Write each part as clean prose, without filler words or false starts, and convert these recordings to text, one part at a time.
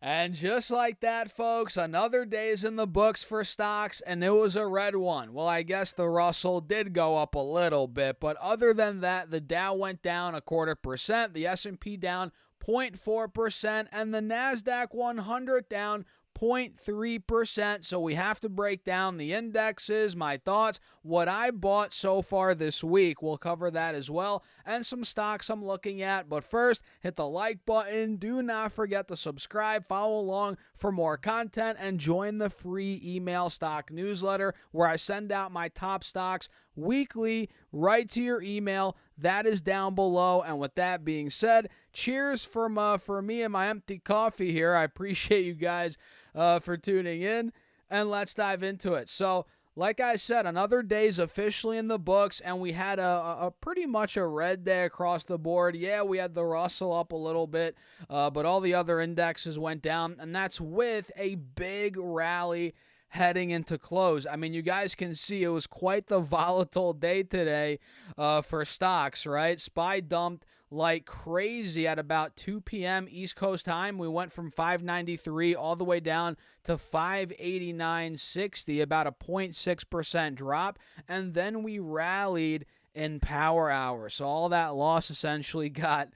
And just like that, folks, another day's in the books for stocks, and it was a red one. Well, I guess the Russell did go up a little bit, but other than that, the Dow went down 0.25%, the S&P down 0.4%, and the NASDAQ 100 down 0.3%. So we have to break down the indexes, my thoughts, what I bought so far this week. We'll cover that as well, and some stocks I'm looking at. But first, hit the like button. Do not forget to subscribe, follow along for more content, and join the free email stock newsletter where I send out my top stocks weekly right to your email. That is down below. And with that being said, cheers for me and my empty coffee here. I appreciate you guys for tuning in, and let's dive into it. So, like I said, another day's officially in the books, and we had a pretty much a red day across the board. Yeah, we had the Russell up a little bit, but all the other indexes went down, and that's with a big rally heading into close. I mean, you guys can see it was quite the volatile day today for stocks, right? SPY dumped like crazy at about 2 p.m. East Coast time. We went from 593 all the way down to 589.60, about a 0.6% drop, and then we rallied in power hour. So all that loss essentially got,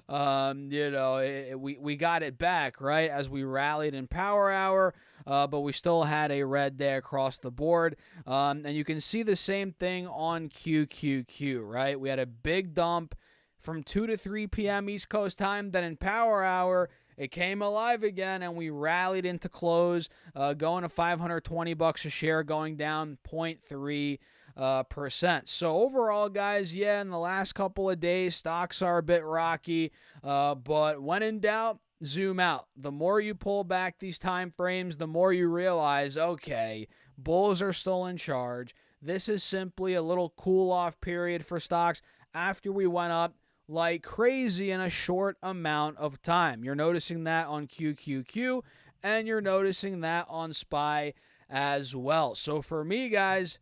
we got it back, right, as we rallied in power hour, but we still had a red day across the board. And you can see the same thing on QQQ, right? We had a big dump from 2 to 3 p.m. East Coast time. Then in power hour, it came alive again, and we rallied into close, going to $520 a share, going down 0.3%. So overall, guys, yeah, in the last couple of days, stocks are a bit rocky, but when in doubt, zoom out. The more you pull back these time frames, the more you realize, okay, bulls are still in charge. This is simply a little cool-off period for stocks after we went up like crazy in a short amount of time. You're noticing that on QQQ, and you're noticing that on SPY as well. So for me, guys,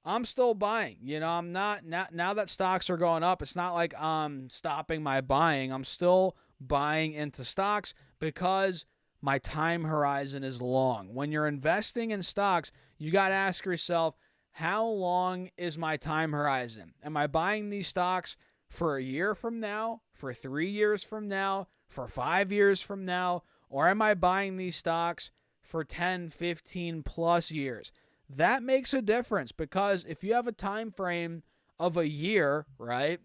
I'm still buying. I'm not, now that stocks are going up, it's not like I'm stopping my buying. I'm still buying into stocks because my time horizon is long. When you're investing in stocks, you got to ask yourself, how long is my time horizon? Am I buying these stocks for a year from now, for 3 years from now, for 5 years from now, or am I buying these stocks for 10, 15 plus years? That makes a difference, because if you have a time frame of a year, right,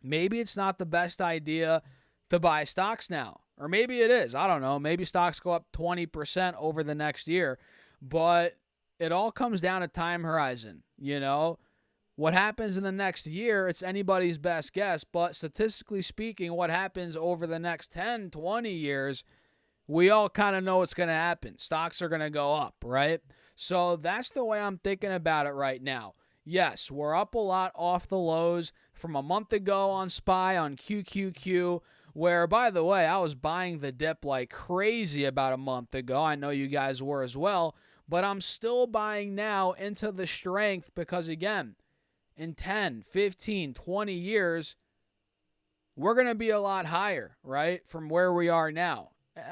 maybe it's not the best idea to buy stocks now. Or maybe it is. I don't know. Maybe stocks go up 20% over the next year. But it all comes down to time horizon. What happens in the next year, it's anybody's best guess. But statistically speaking, what happens over the next 10, 20 years, we all kind of know what's going to happen. Stocks are going to go up, right? So that's the way I'm thinking about it right now. Yes, we're up a lot off the lows from a month ago on SPY, on QQQ, where, by the way, I was buying the dip like crazy about a month ago. I know you guys were as well, but I'm still buying now into the strength because, again, in 10, 15, 20 years, we're going to be a lot higher, right, from where we are now.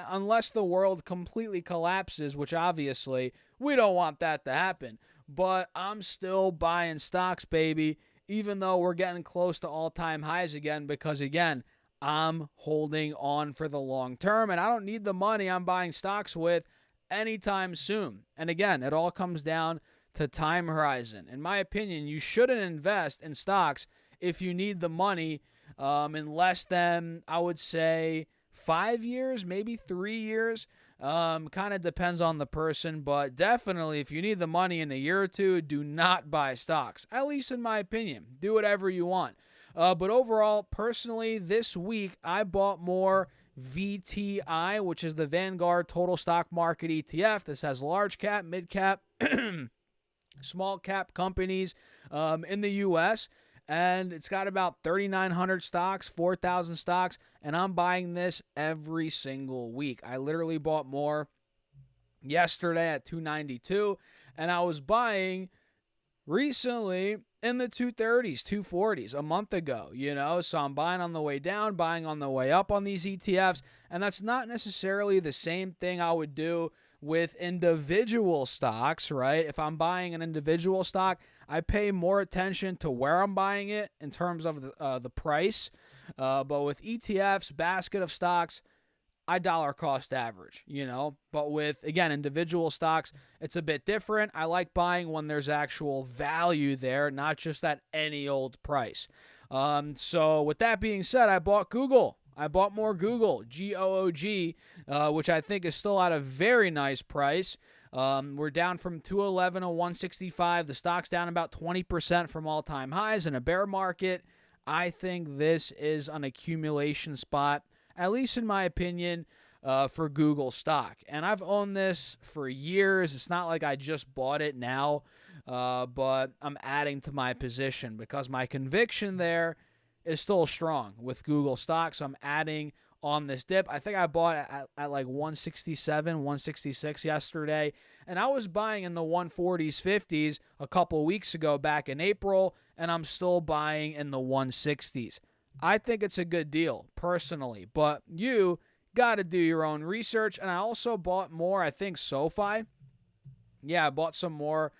Unless the world completely collapses, which obviously we don't want that to happen. But I'm still buying stocks, baby, even though we're getting close to all-time highs again, because, again, I'm holding on for the long term, and I don't need the money I'm buying stocks with anytime soon. And again, it all comes down to time horizon. In my opinion, you shouldn't invest in stocks if you need the money in less than, I would say, 5 years, maybe 3 years. Kind of depends on the person, but definitely if you need the money in a year or two, do not buy stocks, at least in my opinion. Do whatever you want. But overall, personally, this week, I bought more VTI, which is the Vanguard Total Stock Market ETF. This has large cap, mid cap, small cap companies in the U.S., and it's got about 3,900 stocks, 4,000 stocks, and I'm buying this every single week. I literally bought more yesterday at $292, and I was buying recently in the 230s, 240s a month ago, So I'm buying on the way down, buying on the way up on these ETFs. And that's not necessarily the same thing I would do with individual stocks, right? If I'm buying an individual stock, I pay more attention to where I'm buying it in terms of the price. But with ETFs, basket of stocks, I dollar cost average, But with, again, individual stocks, it's a bit different. I like buying when there's actual value there, not just at any old price. So with that being said, I bought Google. I bought more Google, GOOG, which I think is still at a very nice price. We're down from 211 to 165. The stock's down about 20% from all-time highs in a bear market. I think this is an accumulation spot, at least in my opinion, for Google stock. And I've owned this for years. It's not like I just bought it now, but I'm adding to my position because my conviction there is still strong with Google stock. So I'm adding on this dip. I think I bought it at like 167, 166 yesterday. And I was buying in the 140s, 50s a couple weeks ago back in April, and I'm still buying in the 160s. I think it's a good deal, personally, but you got to do your own research. And I also bought more, I think, SoFi. Yeah, I bought some more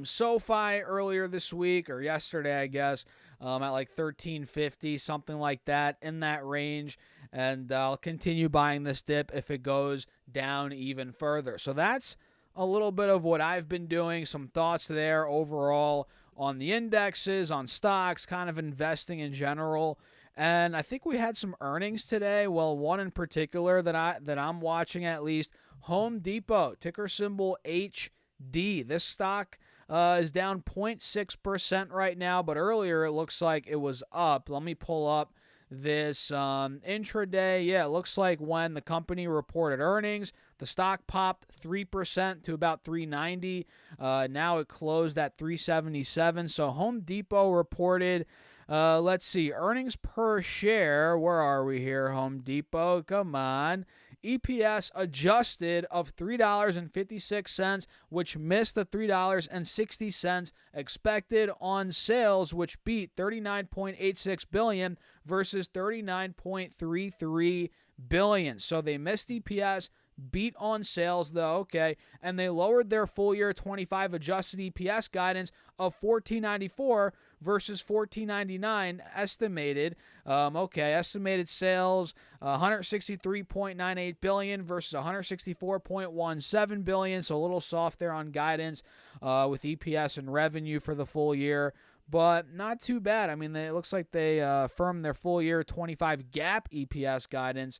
SoFi earlier this week, or yesterday, I guess, at like $13.50, something like that, in that range. And I'll continue buying this dip if it goes down even further. So that's a little bit of what I've been doing, some thoughts there overall on the indexes, on stocks, kind of investing in general. And I think we had some earnings today. Well, one in particular that I'm watching, at least, Home Depot, ticker symbol HD. This stock is down 0.6% right now, but earlier it looks like it was up. Let me pull up this intraday. Yeah, it looks like when the company reported earnings, the stock popped 3% to about 390. Now it closed at 377. So Home Depot reported, let's see, earnings per share. Where are we here, Home Depot? Come on. EPS adjusted of $3.56, which missed the $3.60 expected on sales, which beat $39.86 billion versus $39.33 billion. So they missed EPS, beat on sales though, okay, and they lowered their full year 25 adjusted EPS guidance of $14.94 versus $14.99 estimated. Estimated sales $163.98 billion versus $164.17 billion, so a little soft there on guidance with EPS and revenue for the full year. But not too bad. I mean, it looks like they firmed their full year 25 GAAP EPS guidance,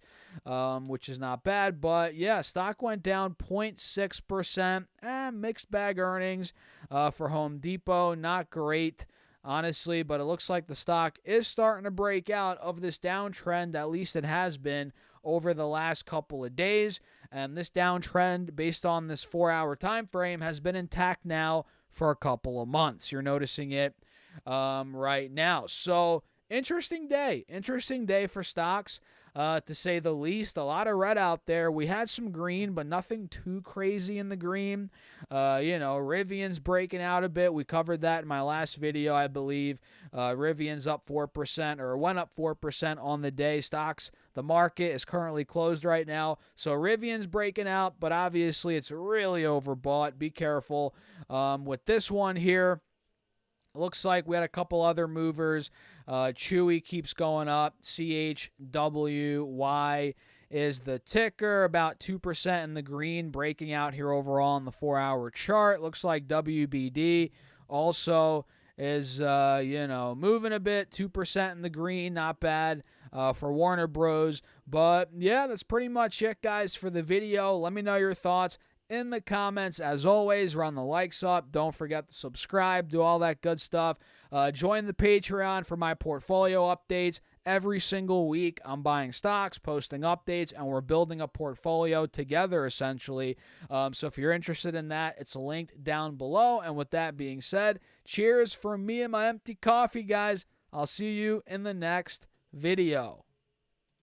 which is not bad. But yeah, stock went down 0.6%. Mixed bag earnings for Home Depot. Not great, honestly, but it looks like the stock is starting to break out of this downtrend. At least it has been over the last couple of days. And this downtrend, based on this 4-hour time frame, has been intact now for a couple of months. You're noticing it right now. So interesting day for stocks, to say the least. A lot of red out there. We had some green, but nothing too crazy in the green. Rivian's breaking out a bit. We covered that in my last video, I believe. Rivian's up 4%, or went up 4% on the day. Stocks, the market is currently closed right now. So Rivian's breaking out, but obviously it's really overbought. Be careful with this one here. Looks like we had a couple other movers. Chewy keeps going up. CHWY is the ticker, about 2% in the green, breaking out here overall on the 4-hour chart. Looks like WBD also is, moving a bit, 2% in the green, not bad for Warner Bros. But yeah, that's pretty much it, guys, for the video. Let me know your thoughts in the comments. As always, run the likes up. Don't forget to subscribe, do all that good stuff. Join the Patreon for my portfolio updates. Every single week, I'm buying stocks, posting updates, and we're building a portfolio together, essentially. So if you're interested in that, it's linked down below. And with that being said, cheers from me and my empty coffee, guys. I'll see you in the next video.